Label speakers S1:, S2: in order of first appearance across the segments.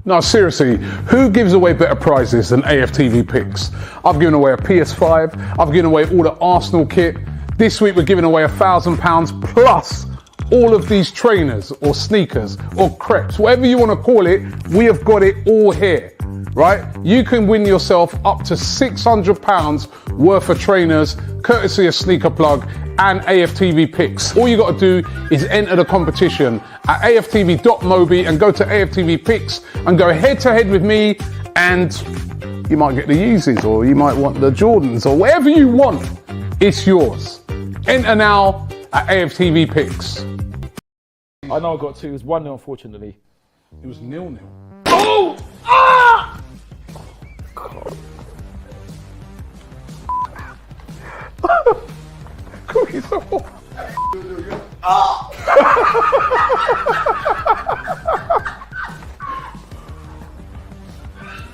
S1: No, seriously, who gives away better prizes than AFTV Picks? I've given away a PS5, I've given away all the Arsenal kit. This week we're giving away £1,000 plus all of these trainers or sneakers or crepes, whatever you want to call it, we have got it all here, right? You can win yourself up to £600 worth of trainers, courtesy of Sneaker Plug and AFTV Picks. All you got to do is enter the competition at aftv.mobi and go to AFTV Picks and go head to head with me, and you might get the Yeezys or you might want the Jordans or whatever you want. It's yours. Enter now at AFTV Picks.
S2: I know I got two. It was 1-0, unfortunately.
S1: It was 0-0.
S2: Oh! Ah!
S1: Cookies.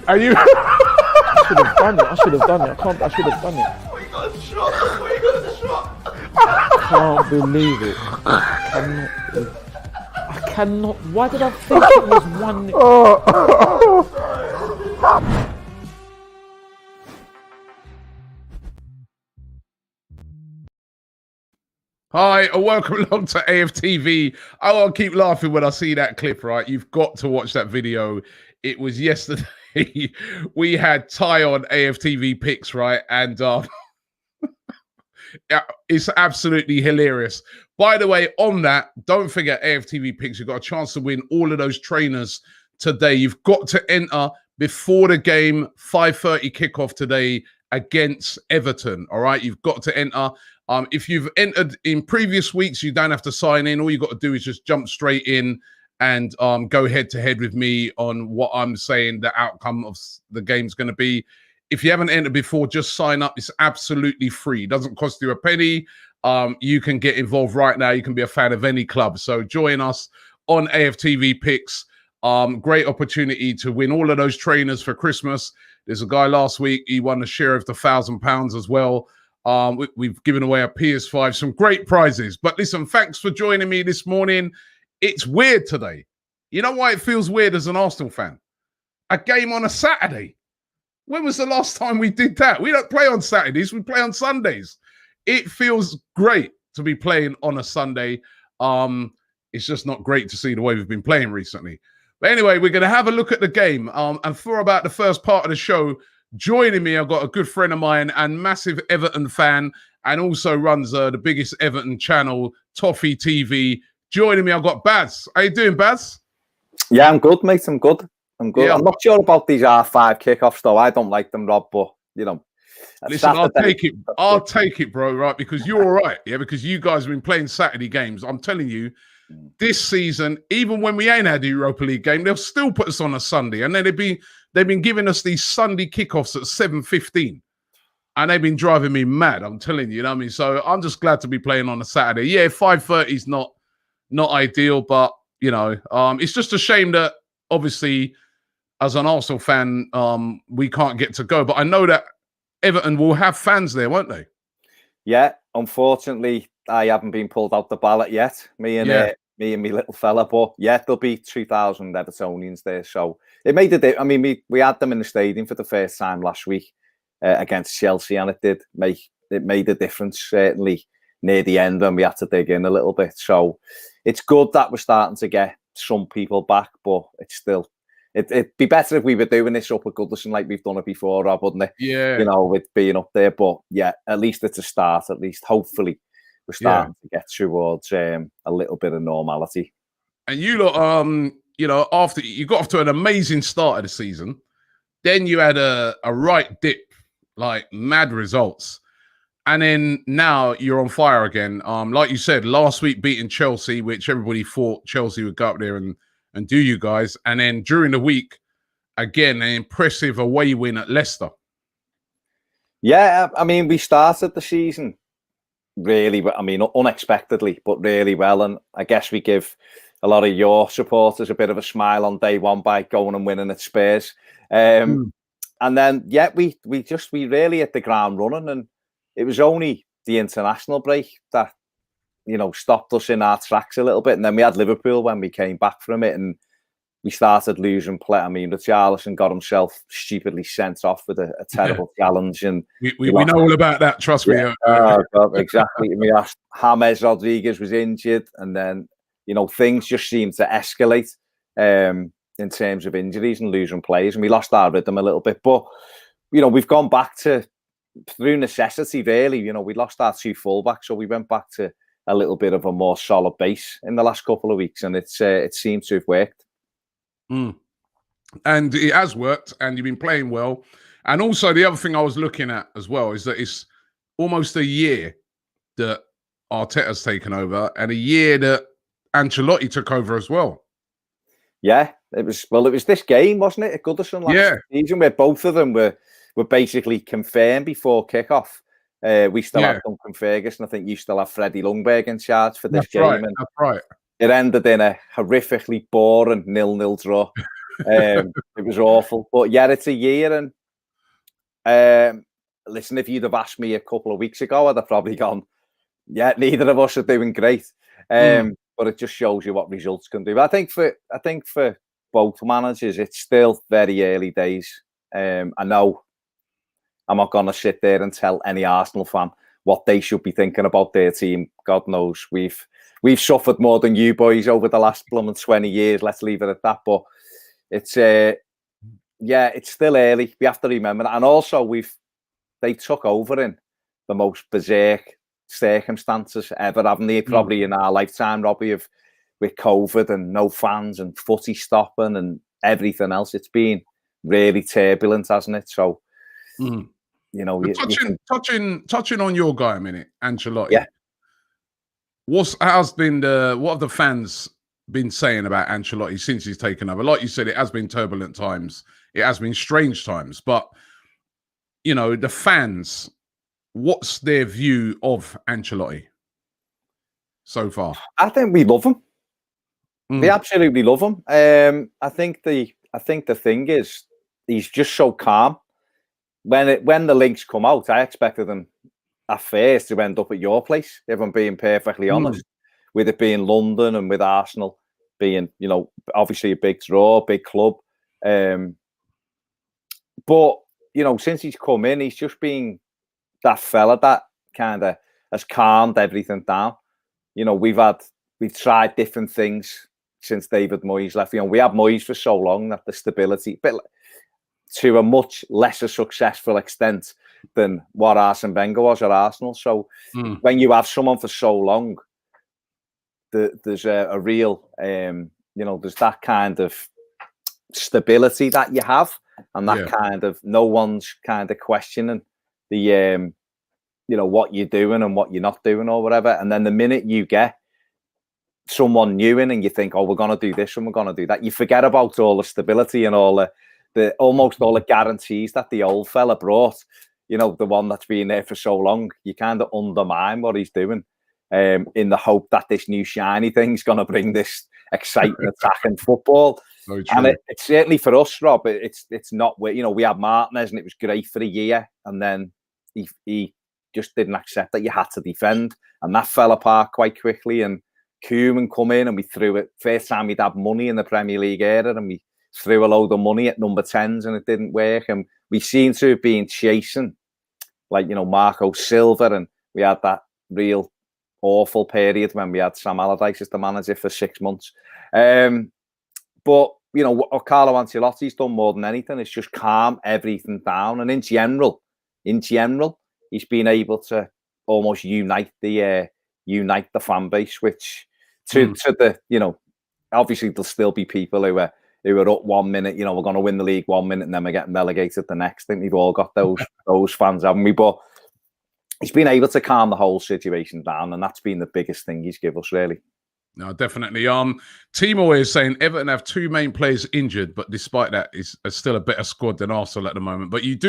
S1: Are you?
S2: I should have done it. I should have done it. I should have done it.
S3: We got a shot. We got a shot.
S2: I can't believe it. I cannot. Why did I think it was 1-0?
S1: Hi, and welcome along to AFTV. I'll keep laughing when I see that clip, right? You've got to watch that video. It was yesterday. We had Ty on AFTV Picks, right? And it's absolutely hilarious. By the way, on that, don't forget AFTV Picks. You've got a chance to win all of those trainers today. You've got to enter before the game, 5:30 kickoff today against Everton. All right, you've got to enter. If you've entered in previous weeks, you don't have to sign in. All you got to do is just jump straight in and go head to head with me on what I'm saying the outcome of the game's going to be. If you haven't entered before, just sign up. It's absolutely free. It doesn't cost you a penny. You can get involved right now. You can be a fan of any club. So join us on AFTV Picks. Great opportunity to win all of those trainers for Christmas. There's a guy last week, he won a share of the £1,000 as well. We've given away a PS5, some great prizes. But listen, thanks for joining me this morning. It's weird today. You know why it feels weird as an Arsenal fan? A game on a Saturday. When was the last time we did that? We don't play on Saturdays, we play on Sundays. It feels great to be playing on a Sunday. It's just not great to see the way we've been playing recently. But anyway, we're going to have a look at the game. And for about the first part of the show, joining me, I've got a good friend of mine and massive Everton fan, and also runs the biggest Everton channel, Toffee TV. Joining me, I've got Baz. How you doing, Baz?
S3: Yeah, I'm good, mate. I'm good. Yeah. I'm not sure about these R5 kickoffs, though. I don't like them, Rob, but, you know.
S1: Listen, I'll take it. I'll take it, bro, right? Because you're all right. Yeah, because you guys have been playing Saturday games. I'm telling you, this season, even when we ain't had a Europa League game, they'll still put us on a Sunday. And then they've been giving us these Sunday kickoffs at 7:15. And they've been driving me mad, I'm telling you, you know what I mean? So I'm just glad to be playing on a Saturday. Yeah, 5:30 is not ideal, but, you know, it's just a shame that, obviously, as an Arsenal fan, we can't get to go. But I know that Everton will have fans there, won't they?
S3: Yeah, unfortunately, I haven't been pulled out the ballot yet. Me and my little fella, but yeah, there'll be 2,000 Evertonians there. So it made a difference. I mean, we had them in the stadium for the first time last week against Chelsea, and it made a difference, certainly near the end when we had to dig in a little bit. So it's good that we're starting to get some people back, but it's still. It'd be better if we were doing this up at Goodison like we've done it before, Rob, wouldn't it?
S1: Yeah.
S3: You know, with being up there. But yeah, at least it's a start. At least, hopefully, we're starting to get towards a little bit of normality.
S1: And you lot, you know, after you got off to an amazing start of the season, then you had a right dip, like mad results. And then now you're on fire again. Like you said, last week beating Chelsea, which everybody thought Chelsea would go up there and do you guys. And then during the week, again, an impressive away win at Leicester.
S3: Yeah, I mean, we started the season really, I mean, unexpectedly, but really well. And I guess we give a lot of your supporters a bit of a smile on day one by going and winning at Spurs. And then, yeah, we really hit the ground running. And it was only the international break that stopped us in our tracks a little bit. And then we had Liverpool when we came back from it, and we started losing play. I mean, Richarlison got himself stupidly sent off with a terrible challenge, and
S1: we know all about that. Trust me.
S3: God, exactly. We asked James Rodriguez was injured, and then things just seemed to escalate in terms of injuries and losing players, and we lost our rhythm a little bit. But we've gone back to through necessity. Really, we lost our 2 fullbacks, so we went back to a little bit of a more solid base in the last couple of weeks, and it seemed to have worked.
S1: And it has worked, and you've been playing well. And also, the other thing I was looking at as well is that it's almost a year that Arteta's taken over, and a year that Ancelotti took over as well.
S3: Yeah, it was this game, wasn't it, at Goodison last season, where both of them were basically confirmed before kickoff. We still have Duncan Ferguson. I think you still have Freddie Ljungberg in charge for this game.
S1: Right, and that's right.
S3: It ended in a horrifically boring 0-0 draw. It was awful. But yeah, it's a year. And listen, if you'd have asked me a couple of weeks ago, I'd have probably gone, yeah, neither of us are doing great. But it just shows you what results can do. But I think for both managers, it's still very early days. I know I'm not going to sit there and tell any Arsenal fan what they should be thinking about their team. God knows we've suffered more than you boys over the last 20 years. Let's leave it at that. But it's it's still early. We have to remember that. And also they took over in the most berserk circumstances ever, haven't they? Probably in our lifetime, Robbie, with COVID and no fans and footy stopping and everything else. It's been really turbulent, hasn't it? So
S1: touching on your guy a minute, Ancelotti.
S3: Yeah.
S1: What have the fans been saying about Ancelotti since he's taken over? Like you said, it has been turbulent times. It has been strange times. But, the fans, what's their view of Ancelotti so far?
S3: I think we love him. We absolutely love him. I think the thing is, he's just so calm. When the links come out, I expected him at first to end up at your place, if I'm being perfectly honest, with it being London and with Arsenal being, obviously a big draw, big club. But, since he's come in, he's just been that fella that kind of has calmed everything down. We've tried different things since David Moyes left. We had Moyes for so long that the stability, but to a much lesser successful extent than what Arsene Wenger was at Arsenal. So when you have someone for so long, there's a real, there's that kind of stability that you have, and that kind of no one's kind of questioning the, what you're doing and what you're not doing or whatever. And then the minute you get someone new in and you think, oh, we're going to do this and we're going to do that, you forget about all the stability and all almost all the guarantees that the old fella brought, the one that's been there for so long. You kind of undermine what he's doing in the hope that this new shiny thing's going to bring this exciting attacking football. And it's certainly for us, Rob, it's not, we had Martinez and it was great for a year, and then he just didn't accept that you had to defend, and that fell apart quite quickly. And Koeman come in and we threw it, first time we'd had money in the Premier League era, and we threw a load of money at number 10s and it didn't work. And we seem to have been chasing, like, Marco Silva, and we had that real awful period when we had Sam Allardyce as the manager for 6 months. But, what Carlo Ancelotti's done more than anything is just calm everything down. And in general, he's been able to almost unite the fan base, which to the, obviously there'll still be people who are up 1 minute, we're going to win the league 1 minute and then we're getting relegated the next. I think we've all got those fans, haven't we? But he's been able to calm the whole situation down, and that's been the biggest thing he's given us, really.
S1: No, definitely. Timo is saying Everton have 2 main players injured, but despite that, it's still a better squad than Arsenal at the moment. But you've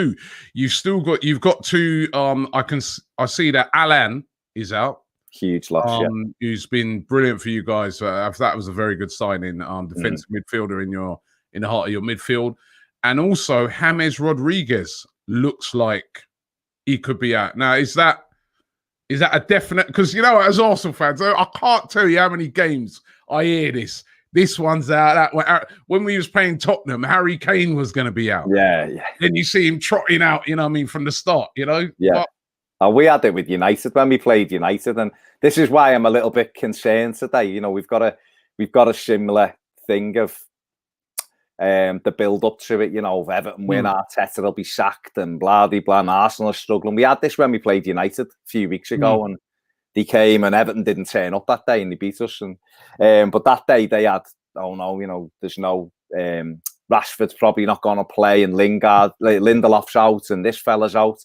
S1: got 2. I see that Alan is out.
S3: Huge loss,
S1: who's been brilliant for you guys. That was a very good signing. Defensive midfielder in the heart of your midfield, and also James Rodriguez looks like he could be out now. Is that Is that a definite? Because you know, as Arsenal fans, I can't tell you how many games I hear this. This one's out. That one out. When we was playing Tottenham, Harry Kane was going to be out.
S3: Yeah.
S1: Then you see him trotting out. You know, what I mean, from the start. You know.
S3: Yeah. We had it with United when we played United, and this is why I'm a little bit concerned today. You know, we've got a similar thing of the build up to it. You know, if Everton win, Arteta will be sacked, and blah blah blah. And Arsenal are struggling. We had this when we played United a few weeks ago, and they came and Everton didn't turn up that day and they beat us. And but that day they had, oh no, you know, there's no Rashford's probably not going to play, and Lindelof's out, and this fella's out.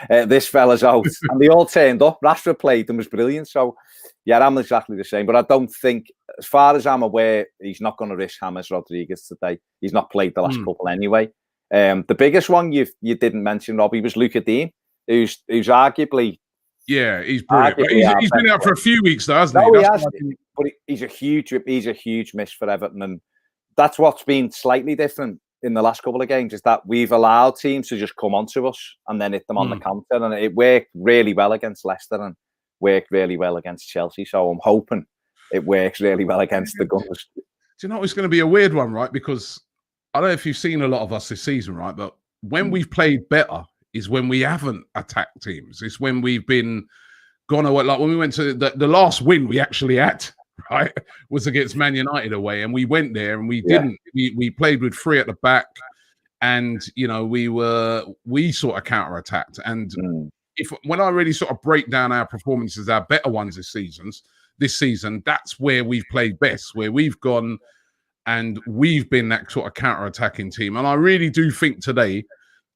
S3: This fella's out, and they all turned up. Rashford played and was brilliant. So yeah, I'm exactly the same. But I don't think, as far as I'm aware, he's not going to risk James Rodriguez today. He's not played the last couple anyway. The biggest one you didn't mention, Robbie, was Luca Dean, who's arguably.
S1: Yeah, he's brilliant. But he's been out for a few weeks, though, hasn't he?
S3: He has. But he's a huge miss for Everton, and that's what's been slightly different in the last couple of games, is that we've allowed teams to just come onto us and then hit them on the counter, and it worked really well against Leicester and worked really well against Chelsea. So I'm hoping it works really well against the Gunners.
S1: Do you know it's going to be a weird one, right? Because I don't know if you've seen a lot of us this season, right? But when we've played better is when we haven't attacked teams. It's when we've been gone away. Like when we went to the last win we actually had, right, was against Man United away, and we went there and we didn't. We played with 3 at the back, and you know we sort of counter-attacked. And when I really sort of break down our performances, our better ones this season, that's where we've played best, where we've gone and we've been that sort of counter-attacking team. And I really do think today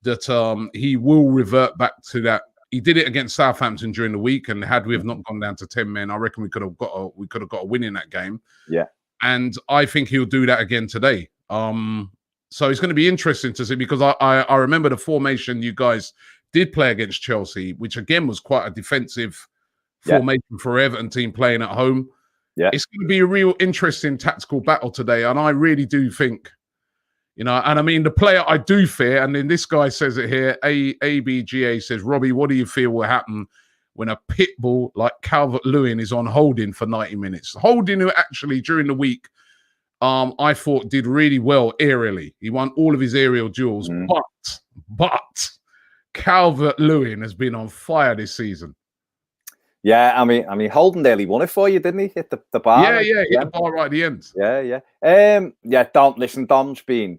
S1: that he will revert back to that. He did it against Southampton during the week, and had we have not gone down to 10 men, I reckon we could have got a win in that game. Yeah, and I think he'll do that again today. So it's going to be interesting to see, because I remember the formation you guys did play against Chelsea, which again was quite a defensive formation for Everton team playing at home. Yeah, it's going to be a real interesting tactical battle today, and I really do think. You know, and I mean, the player I do fear, and then this guy says it here, ABGA says, Robbie, what do you feel will happen when a pit bull like Calvert-Lewin is on holding for 90 minutes? Holding, who actually during the week, I thought did really well aerially. He won all of his aerial duels, but Calvert-Lewin has been on fire this season.
S3: Yeah, I mean, Holden nearly won it for you, didn't he? Hit the bar.
S1: Yeah, hit the bar right at the end.
S3: Yeah. Dom's been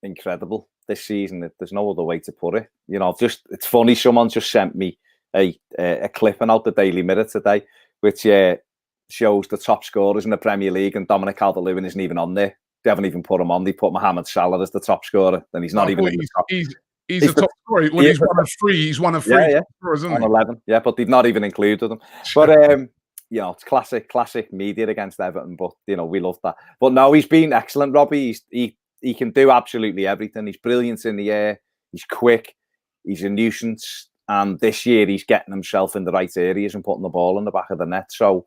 S3: incredible this season. There's no other way to put it. You know, it's funny. Someone just sent me a clipping out the Daily Mirror today, which shows the top scorers in the Premier League, and Dominic Calvert-Lewin isn't even on there. They haven't even put him on. They put Mohamed Salah as the top scorer, and he's not even in the top.
S1: He's the top scorer. When he's one of 3, he's one of 3 top scorers, isn't he?
S3: 11, but they've not even included him. But you know, it's classic media against Everton. But you know, we love that. But no, he's been excellent, Robbie. He can do absolutely everything. He's brilliant in the air. He's quick. He's a nuisance. And this year, he's getting himself in the right areas and putting the ball in the back of the net. So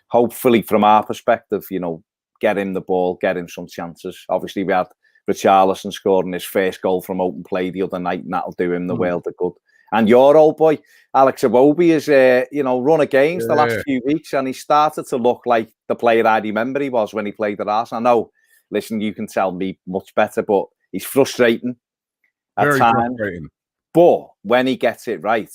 S3: hopefully, from our perspective, you know, get him the ball, get him some chances. Obviously, we had Richarlison scoring his first goal from open play the other night, and that'll do him the world of good. And your old boy, Alex Iwobi, has run a games the last few weeks, and he started to look like the player I remember he was when he played at Arsenal. I know, listen, you can tell me much better, but he's frustrating at times. But when he gets it right,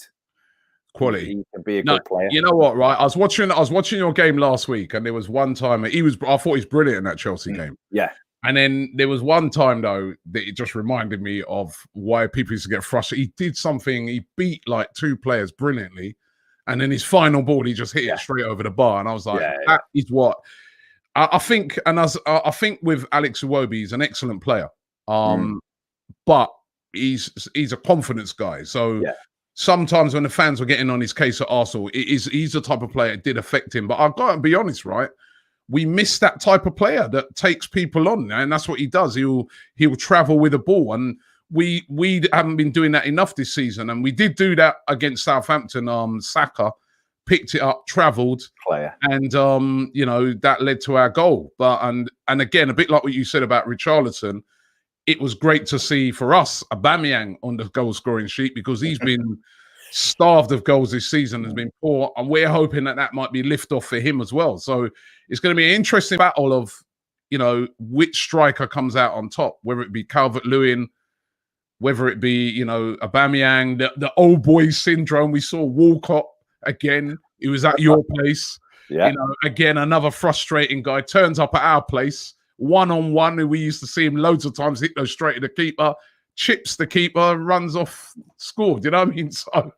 S1: quality,
S3: he can be a good player.
S1: You know what, right? I was watching your game last week, and there was one time I thought he's brilliant in that Chelsea game.
S3: Yeah.
S1: And then there was one time, though, that it just reminded me of why people used to get frustrated. He did something, he beat like 2 players brilliantly, and then his final ball, he just hit it straight over the bar. And I was like, that is what I think. And I think with Alex Iwobi, he's an excellent player, but he's a confidence guy. So sometimes when the fans were getting on his case at Arsenal, he's the type of player that did affect him. But I've got to be honest, right? We miss that type of player that takes people on, and that's what he does. He'll travel with a ball, and we haven't been doing that enough this season. And we did do that against Southampton. Saka picked it up, travelled, and you know, that led to our goal. But and again, a bit like what you said about Richarlison, it was great to see for us Aubameyang on the goal scoring sheet, because he's been starved of goals this season, has been poor, and we're hoping that might be lift off for him as well. So it's going to be an interesting battle of, which striker comes out on top, whether it be Calvert-Lewin, whether it be, Aubameyang, the old boy syndrome. We saw Walcott again. He was at your place.
S3: Yeah.
S1: Again, another frustrating guy turns up at our place, one-on-one, and we used to see him loads of times hit those straight at the keeper, chips the keeper, runs off, scored. You know what I mean? So,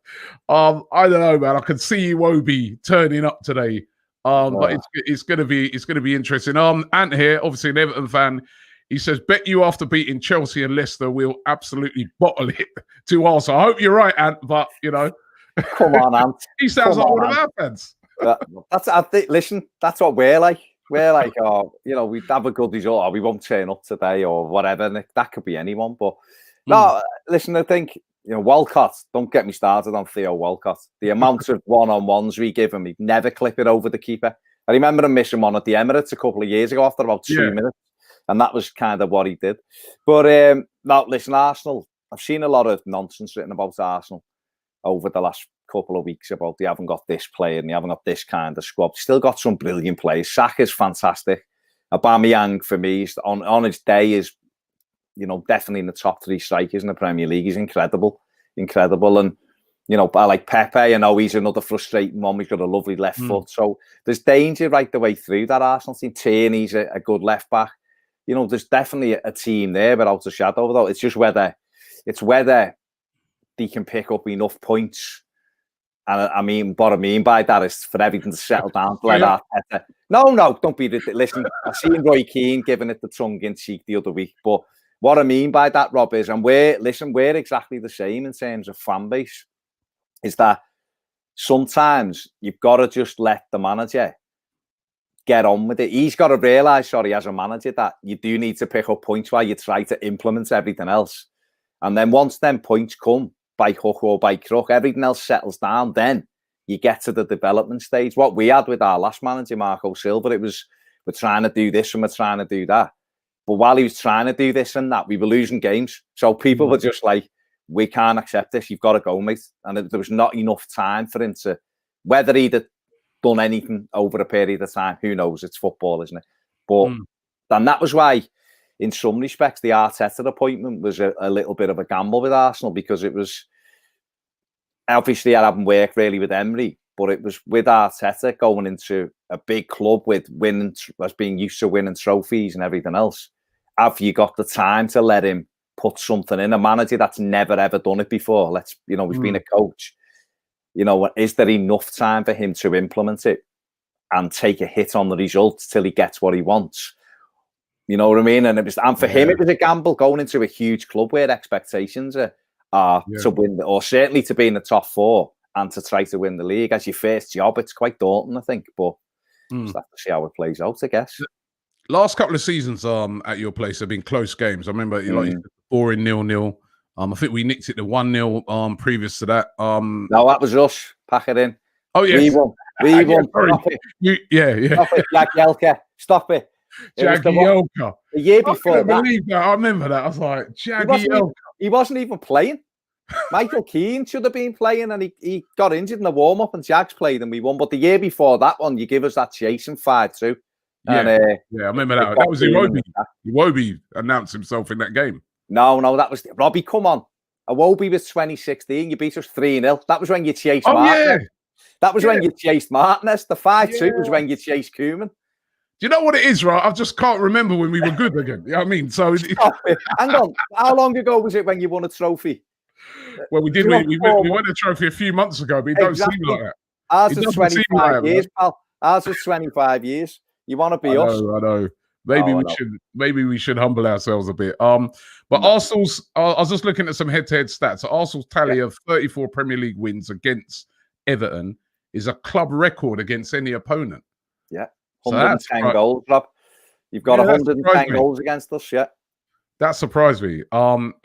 S1: I don't know, man. I can see Iwobi turning up today. But it's gonna be interesting. Ant here, obviously an Everton fan. He says, bet you after beating Chelsea and Leicester, we'll absolutely bottle it to Arsenal. I hope you're right, Ant, but
S3: Come on, Ant.
S1: He sounds like one of our fans.
S3: Listen, that's what we're like. We're like, we'd have a good result, or we won't turn up today, or whatever. And that could be anyone. But no, listen, I think, Walcott, don't get me started on Theo Walcott. The amount of one-on-ones we give him, he'd never clip it over the keeper. I remember him missing one at the Emirates a couple of years ago after about 2 minutes. And that was kind of what he did. But now, listen, Arsenal, I've seen a lot of nonsense written about Arsenal over the last couple of weeks about they haven't got this player and they haven't got this kind of squad. Still got some brilliant players. Saka's fantastic. Aubameyang, for me, on his day, is definitely in the top 3 strikers in the Premier League. He's incredible. And I like Pepe. I know he's another frustrating one. He's got a lovely left foot. So there's danger right the way through that Arsenal team. Tierney's a good left back. There's definitely a team there, without a shadow of a doubt. It's just whether they can pick up enough points. And what I mean by that is for everything to settle down. No, don't be ridiculous. Listen, I seen Roy Keane giving it the tongue-in-cheek the other week. But what I mean by that, Rob, is, and we're exactly the same in terms of fan base, is that sometimes you've got to just let the manager get on with it. He's got to realise, as a manager, that you do need to pick up points while you try to implement everything else. And then once them points come, by hook or by crook, everything else settles down, then you get to the development stage. What we had with our last manager, Marco Silva, it was, we're trying to do this and we're trying to do that. But while he was trying to do this and that, we were losing games. So people were just like, we can't accept this. You've got to go, mate. And there was not enough time for him to, whether he'd have done anything over a period of time, who knows? It's football, isn't it? But and that was why, in some respects, the Arteta appointment was a little bit of a gamble with Arsenal, because it was, obviously I haven't worked really with Emery, but it was with Arteta going into a big club with winning, as being used to winning trophies and everything else. Have you got the time to let him put something in? A manager that's never ever done it before. He's been a coach. Is there enough time for him to implement it and take a hit on the results till he gets what he wants? You know what I mean? And for him, it was a gamble going into a huge club where expectations are to win, or certainly to be in the top 4 and to try to win the league as your first job. It's quite daunting, I think, but just have to see how it plays out, I guess.
S1: Last couple of seasons at your place have been close games. I remember boring 0-0. I think we nicked it to 1-0 previous to that.
S3: No, that was us. Pack it in.
S1: Oh, yeah.
S3: We won. Stop it.
S1: Stop
S3: it, Jagielka. Stop it.
S1: Jagielka.
S3: The year before
S1: I remember that. I was like, Jagielka.
S3: He wasn't even playing. Michael Keane should have been playing, and he got injured in the warm-up, and Jags played, and we won. But the year before that one, you give us that chasing 5-2.
S1: Yeah, I remember that. That was Iwobi. Iwobi announced himself in that game.
S3: No, that was Robbie. Come on. Iwobi was 2016. You beat us 3-0. That was when you chased Martinez. Yeah. That was when you chased Martinez. The 5-2 was when you chased Koeman.
S1: Do you know what it is, right? I just can't remember when we were good again. You know what I mean? So
S3: hang on. How long ago was it when you won a trophy?
S1: Well, we did. We won a trophy a few months ago, but it don't seem like that.
S3: Ours is 25 years, pal. Ours is 25 years. You want to be us?
S1: I know. Maybe we should humble ourselves a bit. But Arsenal's. I was just looking at some head-to-head stats. So Arsenal's tally of 34 Premier League wins against Everton is a club record against any opponent.
S3: Yeah, 110 goals, Rob. You've got 110 goals against us. Yeah,
S1: that surprised me.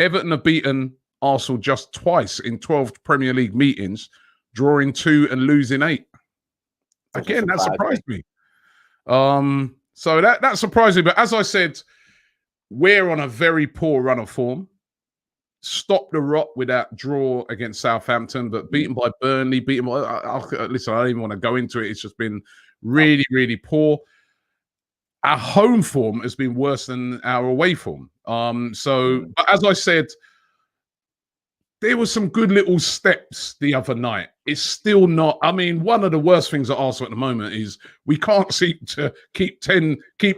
S1: Everton have beaten Arsenal just twice in 12 Premier League meetings, drawing 2 and losing 8. Again, that surprised me. So that surprised me. But as I said, we're on a very poor run of form. stopped the rot with that draw against Southampton, but beaten by Burnley, beaten by... listen, I don't even want to go into it. It's just been really, really poor. Our home form has been worse than our away form. But as I said, there were some good little steps the other night. It's still not... I mean, one of the worst things at Arsenal at the moment is we can't seem to keep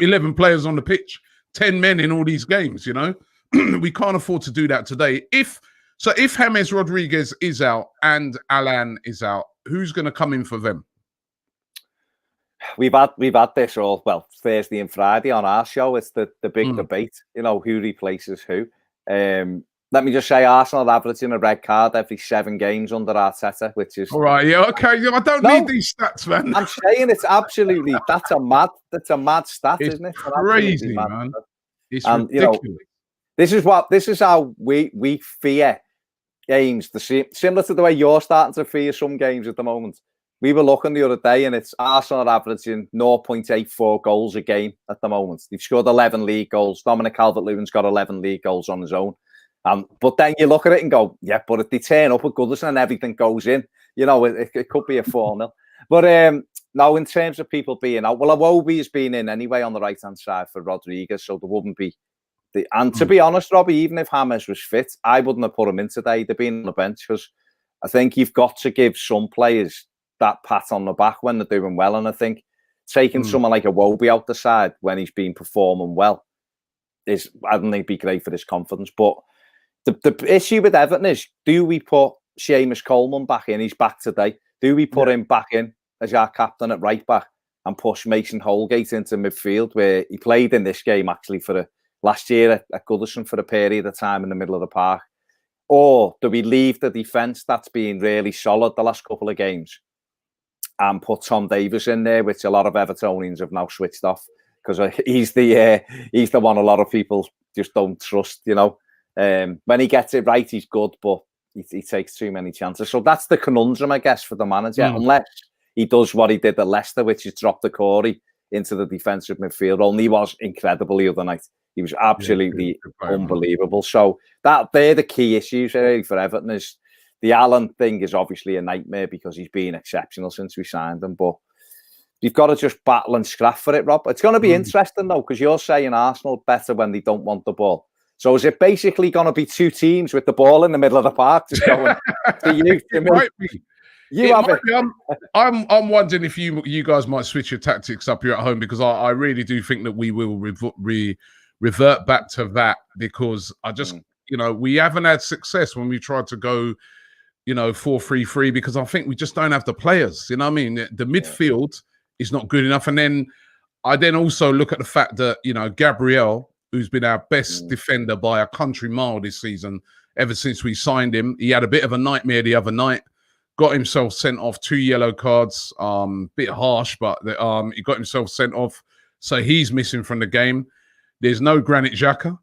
S1: 11 players on the pitch, 10 men in all these games, you know? We can't afford to do that today. If James Rodriguez is out and Alan is out, who's going to come in for them?
S3: We've had this all, well, Thursday and Friday on our show. It's the big debate, you know, who replaces who. Let me just say, Arsenal are averaging a red card every 7 games under Arteta, which is...
S1: All right, yeah, okay. I don't need these stats, man.
S3: I'm saying it's absolutely... That's a mad stat, isn't it?
S1: It's crazy, man. It's ridiculous.
S3: You know, this is how we fear games. Similar to the way you're starting to fear some games at the moment. We were looking the other day, and it's Arsenal are averaging 0.84 goals a game at the moment. They've scored 11 league goals. Dominic Calvert-Lewin's got 11 league goals on his own. But then you look at it and go, yeah, but if they turn up at Goodison and everything goes in, you know, it could be a 4-0. But now, in terms of people being out, well, Iwobi has been in anyway on the right-hand side for Rodriguez, so there wouldn't be... And to be honest, Robbie, even if James was fit, I wouldn't have put him in today. They've been on the bench because I think you've got to give some players that pat on the back when they're doing well. And I think taking someone like Iwobi out the side when he's been performing well I don't think be great for his confidence. But the issue with Everton is, do we put Seamus Coleman back in? He's back today. Do we put him back in as our captain at right back and push Mason Holgate into midfield, where he played in this game actually for last year at Goodison for a period of time in the middle of the park? Or do we leave the defence that's been really solid the last couple of games and put Tom Davies in there, which a lot of Evertonians have now switched off because he's the one a lot of people just don't trust, you know. When he gets it right, he's good, but he takes too many chances. So that's the conundrum, I guess, for the manager, unless he does what he did at Leicester, which is drop the Corey into the defensive midfield. Only he was incredible the other night. He was absolutely unbelievable. So they're the key issues really for Everton. Is the Allen thing is obviously a nightmare because he's been exceptional since we signed him, but you've got to just battle and scrap for it, Rob. It's going to be interesting though, because you're saying Arsenal better when they don't want the ball. So is it basically going to be 2 teams with the ball in the middle of the park just going to you?
S1: It might be. I'm wondering if you guys might switch your tactics up here at home, because I really do think that we will revert back to that, because I just you know, we haven't had success when we tried to go, you know, 4-3-3, because I think we just don't have the players. You know what I mean? The midfield is not good enough, and then I also look at the fact that, you know, Gabriel, who's been our best defender by a country mile this season, ever since we signed him, he had a bit of a nightmare the other night. Got himself sent off, 2 yellow cards. Bit harsh, but he got himself sent off, so he's missing from the game. There's no Granit Xhaka,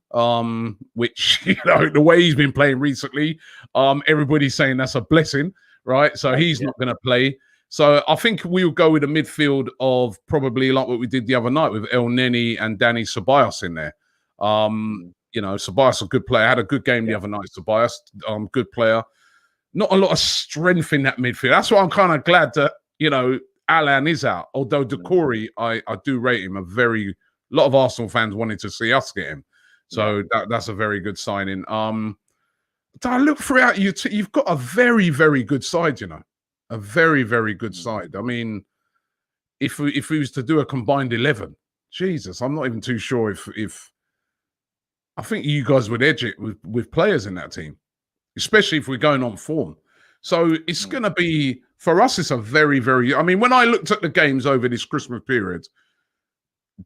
S1: which, you know, the way he's been playing recently, everybody's saying that's a blessing, right? So he's not going to play. So I think we'll go with a midfield of probably like what we did the other night with El Neni and Danny Ceballos in there. You know, Ceballos a good player. Had a good game the other night, Ceballos, good player. Not a lot of strength in that midfield. That's why I'm kind of glad that, you know, Alan is out. Although Decore, I do rate him a lot of Arsenal fans wanted to see us get him. So that's a very good signing. I look throughout you've got a very, very good side, you know. A very, very good side. I mean, if we was to do a combined 11, Jesus, I'm not even too sure if I think you guys would edge it with players in that team, especially if we're going on form. So it's going to be, for us, it's a very, very... I mean, when I looked at the games over this Christmas period,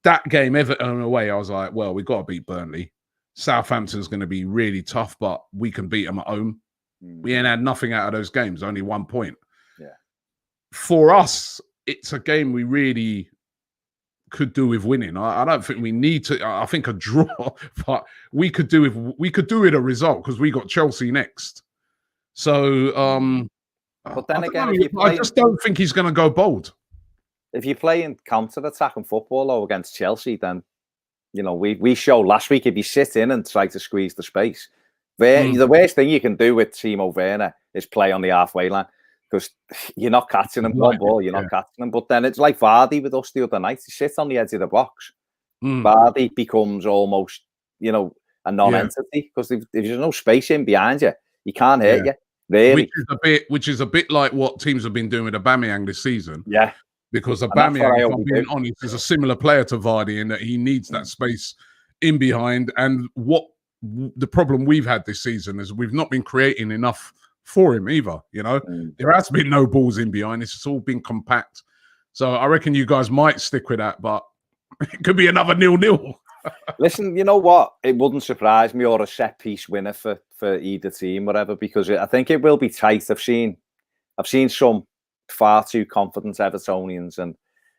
S1: that game, Everton away, I was like, well, we've got to beat Burnley. Southampton's going to be really tough, but we can beat them at home. We ain't had nothing out of those games, only 1 point.
S3: Yeah.
S1: For us, it's a game we really could do with winning. I don't think we need to. I think a draw, but we could do with a result, because we got Chelsea next. So,
S3: but then again,
S1: I just don't think he's going to go bold.
S3: If you're playing counter-attacking football though against Chelsea, then, you know, we showed last week, if you sit in and try to squeeze the space, The worst thing you can do with Timo Werner is play on the halfway line because you're not catching him. One ball, you're not catching him. But then it's like Vardy with us the other night. He sits on the edge of the box. Vardy becomes almost, a non-entity because if there's no space in behind you, he can't hit you. Really.
S1: Which is a bit like what teams have been doing with Aubameyang this season.
S3: Yeah.
S1: Because Aubameyang, if I'm being honest, is a similar player to Vardy in that he needs that space in behind. And what the problem we've had this season is we've not been creating enough for him either. There has been no balls in behind. It's all been compact. So I reckon you guys might stick with that, but it could be another 0-0.
S3: Listen, you know what? It wouldn't surprise me, or a set piece winner for either team, whatever, because I think it will be tight. I've seen some far too confident Evertonians, and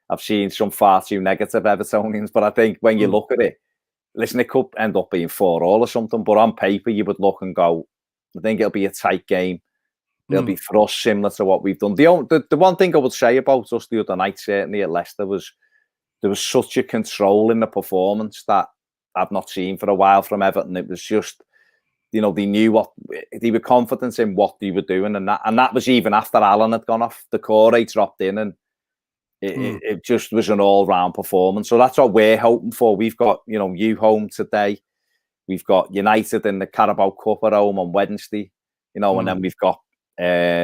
S3: I've seen some far too negative Evertonians. But I think when you look at it, listen, it could end up being 4-4 or something. But on paper, you would look and go, I think it'll be a tight game. It'll be for us similar to what we've done. The one thing I would say about us the other night, certainly at Leicester, was there was such a control in the performance that I've not seen for a while from Everton. It was just, they knew they were confident in what they were doing, and that was even after Alan had gone off. The core dropped in, and it just was an all-round performance. So that's what we're hoping for. We've got, you home today. We've got United in the Carabao Cup at home on Wednesday, and then we've got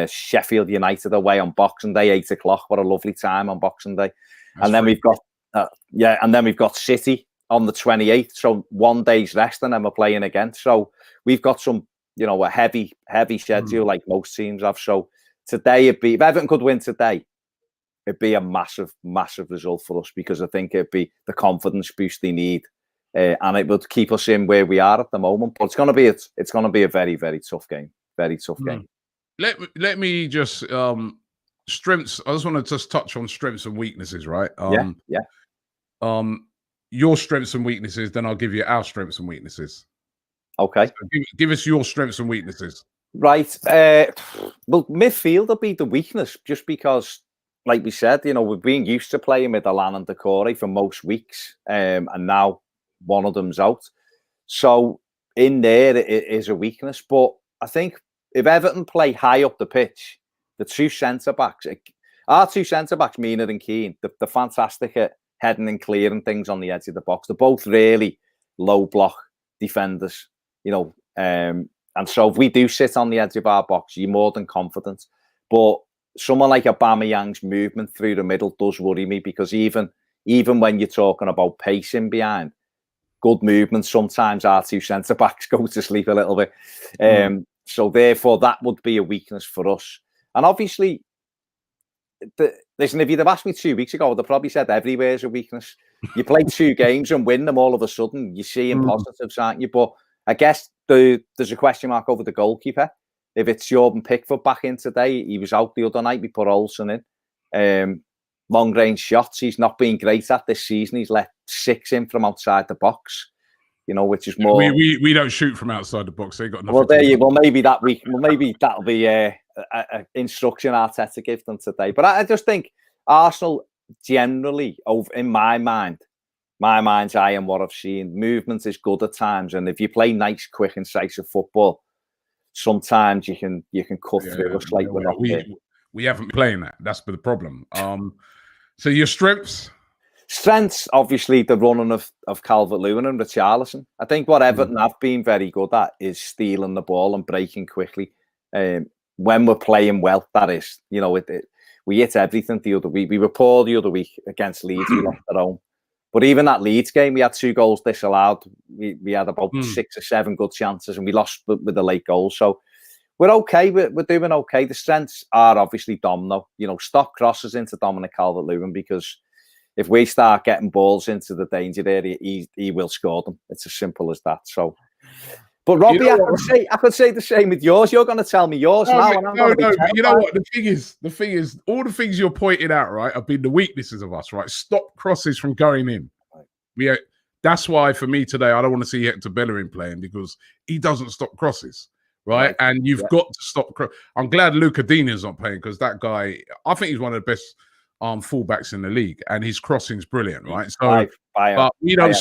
S3: Sheffield United away on Boxing Day, 8 o'clock. What a lovely time on Boxing Day. And then we've got, we've got City on the 28th. So 1 day's rest, and then we're playing again. So we've got some, a heavy schedule like most teams have. So today, if Everton could win today, it'd be a massive, massive result for us, because I think it'd be the confidence boost they need, and it would keep us in where we are at the moment. But it's going to be a very, very tough game. Very tough game.
S1: Let me just strengths. I just want to just touch on strengths and weaknesses, right? Your strengths and weaknesses, then I'll give you our strengths and weaknesses.
S3: Okay.
S1: So give us your strengths and weaknesses.
S3: Right. Well, midfield will be the weakness, just because, like we said, we've been used to playing with Alan and Decore for most weeks, and now one of them's out. So in there, it is a weakness. But I think if Everton play high up the pitch, the two centre-backs, Mina and Keane, they're fantastic at heading and clearing things on the edge of the box. They're both really low block defenders, and so if we do sit on the edge of our box, you're more than confident. But someone like Aubameyang's movement through the middle does worry me, because even when you're talking about pacing behind, good movement, sometimes our two centre-backs go to sleep a little bit. So therefore, that would be a weakness for us. And obviously, listen, if you'd have asked me 2 weeks ago, I'd have probably said everywhere is a weakness. You play 2 games and win them, all of a sudden, you're seeing positives, aren't you? But I guess there's a question mark over the goalkeeper. If it's Jordan Pickford back in today, he was out the other night, we put Olsen in. Long range shots, he's not been great at this season. He's let 6 in from outside the box, which is more.
S1: We don't shoot from outside the box. They got nothing.
S3: Well, maybe that week. Well, maybe that'll be a instruction Arteta give them today. But I just think Arsenal generally, in my mind's eye and what I've seen, movement is good at times, and if you play nice, quick, incisive football, sometimes you can cut through us like we're not.
S1: We haven't been playing that. That's the problem. So your strengths?
S3: Strengths, obviously, the running of Calvert-Lewin and Richarlison. I think what Everton have been very good at is stealing the ball and breaking quickly. When we're playing well, that is, we hit everything the other week. We were poor the other week against Leeds. We lost at home. But even that Leeds game, we had 2 goals disallowed. We had about 6 or 7 good chances, and we lost with the late goal. So we're okay. We're doing okay. The strengths are obviously Domino. Stop crosses into Dominic Calvert-Lewin, because if we start getting balls into the danger area, he will score them. It's as simple as that. So, but Robbie, I could say the same with yours. You're going to tell me yours now.
S1: No. You know what? The thing is, all the things you're pointing out, right, have been the weaknesses of us, right? Stop crosses from going in. That's why for me today, I don't want to see Hector Bellerin playing, because he doesn't stop crosses. Right, and you've got to stop. I'm glad Luca Dina's not playing, because that guy, I think he's one of the best fullbacks in the league, and his crossing's brilliant, right? So, but we don't.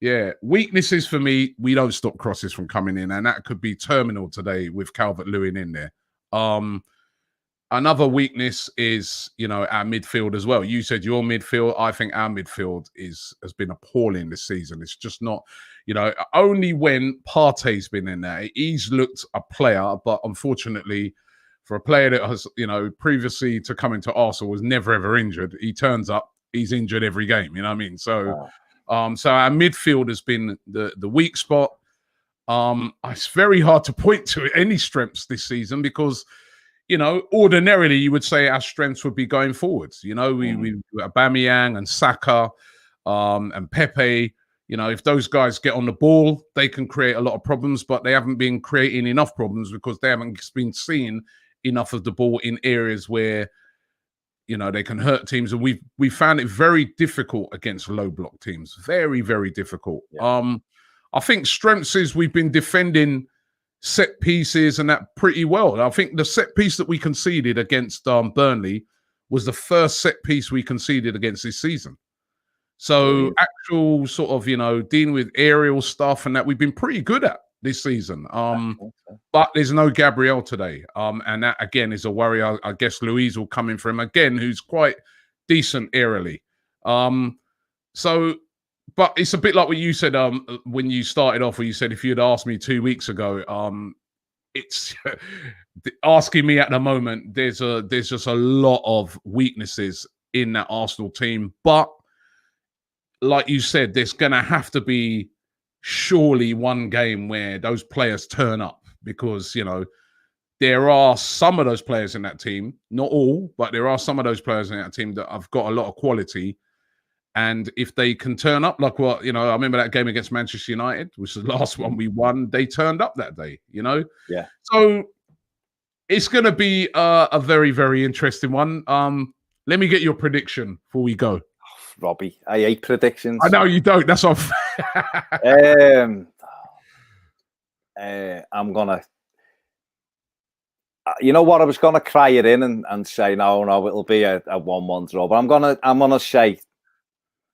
S1: Yeah, weaknesses for me, we don't stop crosses from coming in, and that could be terminal today with Calvert-Lewin in there. Another weakness is, our midfield as well. You said your midfield. I think our midfield has been appalling this season. It's just not, only when Partey's been in there, he's looked a player, but unfortunately, for a player that has, previously to come into Arsenal was never ever injured, he turns up, he's injured every game. You know what I mean? So. So our midfield has been the weak spot. It's very hard to point to any strengths this season because, ordinarily you would say our strengths would be going forwards. We Aubameyang and Saka, and Pepe. If those guys get on the ball, they can create a lot of problems, but they haven't been creating enough problems because they haven't been seeing enough of the ball in areas where they can hurt teams, and we found it very difficult against low block teams. Very, very difficult. Yeah. I think strengths is we've been defending set pieces and that pretty well. I think the set piece that we conceded against Burnley was the first set piece we conceded against this season. So actual sort of, dealing with aerial stuff and that we've been pretty good at this season. But there's no Gabriel today. And that again is a worry. I guess Louise will come in for him again, who's quite decent aerially. But it's a bit like what you said when you started off, where you said if you'd asked me 2 weeks ago, it's asking me at the moment, there's just a lot of weaknesses in that Arsenal team. But like you said, there's gonna have to be surely one game where those players turn up, because there are some of those players in that team, not all, but there are some of those players in that team that have got a lot of quality, and if they can turn up, like what I remember that game against Manchester United, which was the last one we won, they turned up that day.
S3: Yeah,
S1: so it's going to be a very, very interesting one. Let me get your prediction before we go.
S3: Robbie, I hate predictions.
S1: I know you don't. That's what
S3: I'm gonna. You know what? I was gonna cry it in and say no, it'll be a 1-1 draw. But I'm gonna say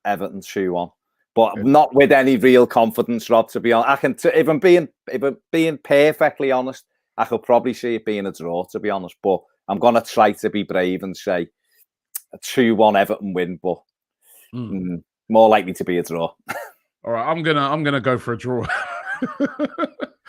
S3: Everton 2-1, but not with any real confidence, Rob. To be honest, if I'm being perfectly honest, I could probably see it being a draw. To be honest, but I'm gonna try to be brave and say a 2-1 Everton win, but. More likely to be a draw.
S1: All right, I'm gonna go for a draw.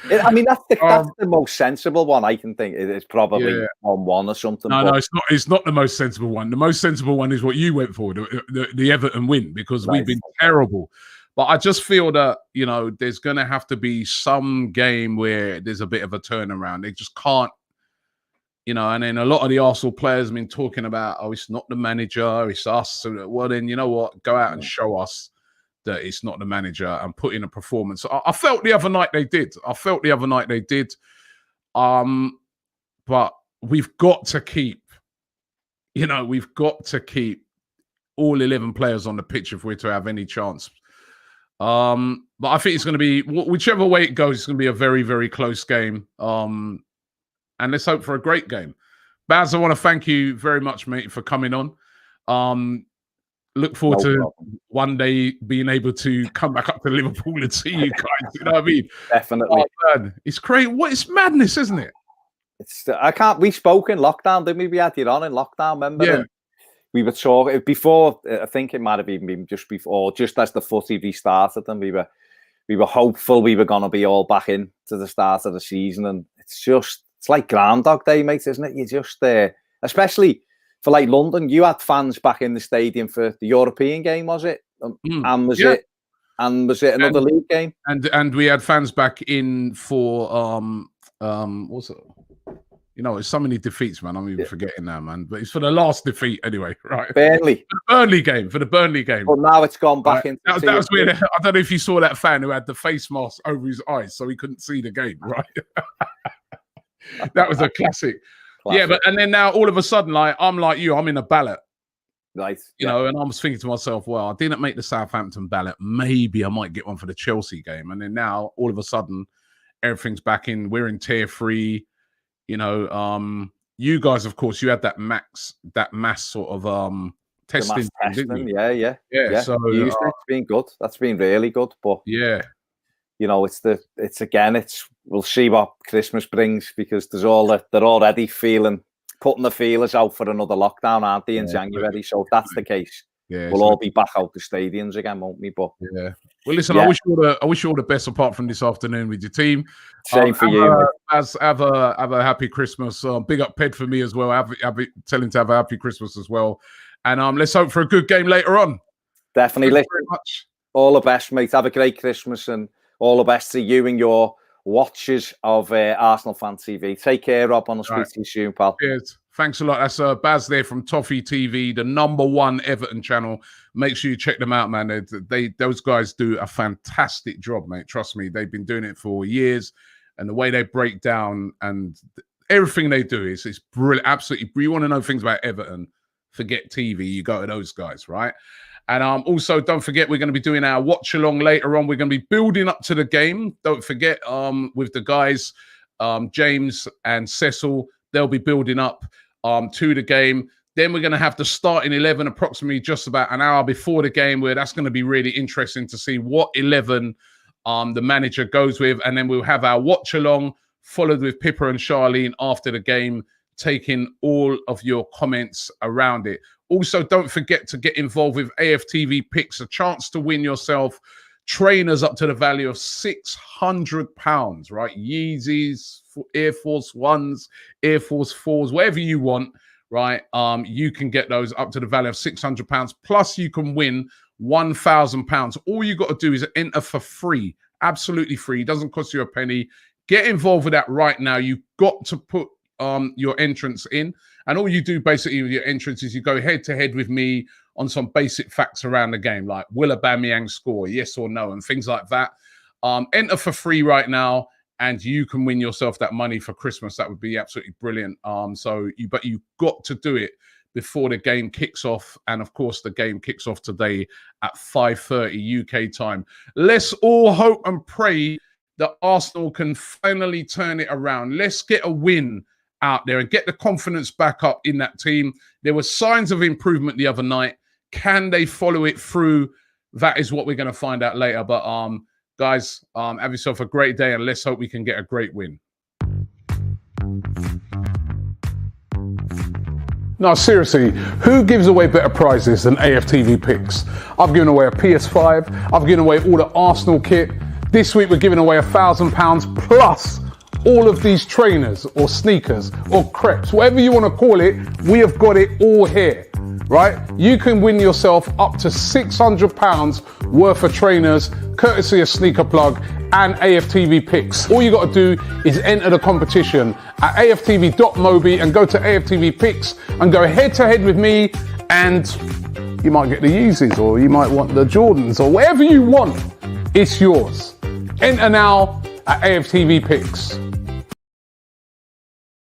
S3: I mean, that's the most sensible one I can think. It's probably 1-1 or something.
S1: No, it's not. It's not the most sensible one. The most sensible one is what you went for, the Everton win, because we've been terrible. But I just feel that there's gonna have to be some game where there's a bit of a turnaround. They just can't. And then a lot of the Arsenal players have been talking about, it's not the manager, it's us. So, well, then, you know what? Go out and show us that it's not the manager and put in a performance. I felt the other night they did. But we've got to keep, all 11 players on the pitch if we're to have any chance. But I think it's going to be, whichever way it goes, it's going to be a very, very close game. And let's hope for a great game. Baz, I want to thank you very much, mate, for coming on. Look forward to one day being able to come back up to Liverpool and see you guys. You know what I mean?
S3: Definitely.
S1: Oh, man. It's crazy. It's madness, isn't it?
S3: We spoke in lockdown, didn't we? We had you on in lockdown, remember?
S1: Yeah.
S3: And we were talking before, I think it might have even been just before, just as the footy restarted, and we were hopeful we were going to be all back in to the start of the season. And it's like Groundhog Day, mate, isn't it? You just, especially for like London, you had fans back in the stadium for the European game, was it? And was it another league game?
S1: And we had fans back in for what's it? It's so many defeats, man. I'm even forgetting now, man. But it's for the last defeat anyway, right?
S3: Burnley.
S1: For the Burnley game.
S3: But now it's gone back into.
S1: That was weird. I don't know if you saw that fan who had the face mask over his eyes so he couldn't see the game, right? That was a classic. Yeah, and then now all of a sudden, like I'm like you, I'm in a ballot.
S3: Right.
S1: You know, and I was thinking to myself, well, I didn't make the Southampton ballot. Maybe I might get one for the Chelsea game. And then now all of a sudden everything's back in. We're in tier 3. You know, you guys, of course, you had that mass sort of testing.
S3: mass testing,
S1: didn't you?
S3: yeah.
S1: So
S3: Used it. It's been good. That's been really good. But
S1: yeah,
S3: you know, we'll see what Christmas brings, because they're already putting the feelers out for another lockdown, aren't they, in January? So if that's the case, we'll all be back out the stadiums again, won't we? But
S1: yeah. Well, listen, I wish you all the best apart from this afternoon with your team.
S3: Same for you.
S1: Have a happy Christmas. Big up Ped for me as well. Tell him to have a happy Christmas as well. And let's hope for a good game later on.
S3: Definitely.
S1: Thank you very much.
S3: All the best, mate. Have a great Christmas, and all the best to you and your watchers of Arsenal Fan TV. Take care, Rob. I'll speak to you soon, pal.
S1: Cheers. Thanks a lot. That's Baz there from Toffee TV, the #1 Everton channel. Make sure you check them out, man. Those guys do a fantastic job, mate. Trust me, they've been doing it for years, and the way they break down and everything they do is brilliant. Absolutely. You want to know things about Everton? Forget TV. You go to those guys, right? And also, don't forget, we're going to be doing our watch along later on. We're going to be building up to the game. Don't forget, with the guys, James and Cecil, they'll be building up to the game. Then we're going to have the starting 11 approximately just about an hour before the game, where that's going to be really interesting to see what 11 the manager goes with. And then we'll have our watch along, followed with Pippa and Charlene after the game, taking all of your comments around it. Also, don't forget to get involved with AFTV Picks, a chance to win yourself trainers up to the value of £600, right? Yeezys, Air Force Ones, Air Force 4s, whatever you want, right? You can get those up to the value of £600. Plus, you can win £1,000. All you got to do is enter for free, absolutely free. It doesn't cost you a penny. Get involved with that right now. You've got to put your entrance in, and all you do basically with your entrance is you go head to head with me on some basic facts around the game, like will Aubameyang score, yes or no, and things like that. Enter for free right now, and you can win yourself that money for Christmas. That would be absolutely brilliant. But you've got to do it before the game kicks off, and of course the game kicks off today at 5:30 UK time. Let's all hope and pray that Arsenal can finally turn it around. Let's get a win out there and get the confidence back up in that team. There were signs of improvement the other night. Can they follow it through? That is what we're going to find out later. But guys, have yourself a great day, and let's hope we can get a great win. No, seriously, who gives away better prizes than AFTV Picks? I've given away a PS5. I've given away all the Arsenal kit. This week we're giving away £1,000 plus all of these trainers or sneakers or crepes, whatever you want to call it. We have got it all here, right? You can win yourself up to £600 worth of trainers, courtesy of Sneaker Plug and AFTV Picks. All you got to do is enter the competition at aftv.mobi and go to AFTV Picks and go head to head with me, and you might get the Yeezys, or you might want the Jordans, or whatever you want. It's yours. Enter now at AFTV Picks.